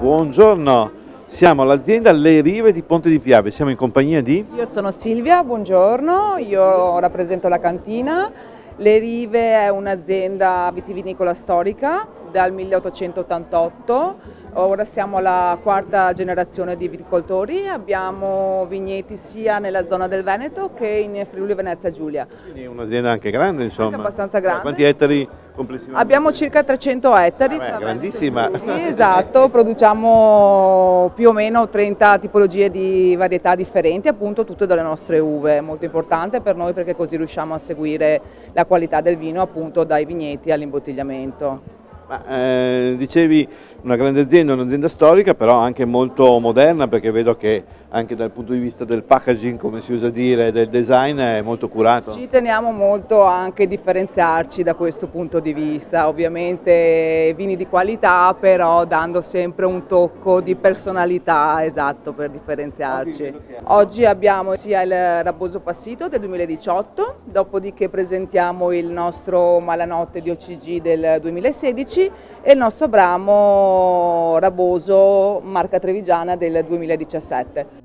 Buongiorno, siamo all'azienda Le Rive di Ponte di Piave, siamo in compagnia di... Io sono Silvia, buongiorno, io rappresento la cantina. Le Rive è un'azienda vitivinicola storica dal 1888, ora siamo alla quarta generazione di viticoltori, abbiamo vigneti sia nella zona del Veneto che in Friuli Venezia Giulia. Quindi è un'azienda anche grande, insomma. Anche abbastanza grande. Quanti ettari complessivamente? Abbiamo circa 300 ettari. Vabbè, tra Veneto e grandissima. Friuli, esatto, produciamo più o meno 30 tipologie di varietà differenti, appunto tutte dalle nostre uve, molto importante per noi perché così riusciamo a seguire la qualità del vino appunto dai vigneti all'imbottigliamento. Ma, dicevi una grande azienda, un'azienda storica, però anche molto moderna, perché vedo che anche dal punto di vista del packaging, come si usa dire, del design è molto curato. Ci teniamo molto anche a differenziarci da questo punto di vista, ovviamente vini di qualità, però dando sempre un tocco di personalità esatto per differenziarci. Oggi abbiamo sia il Raboso Passito del 2018, dopodiché presentiamo il nostro Malanotte di OCG del 2016 e il nostro Bramo Raboso marca Trevigiana del 2017.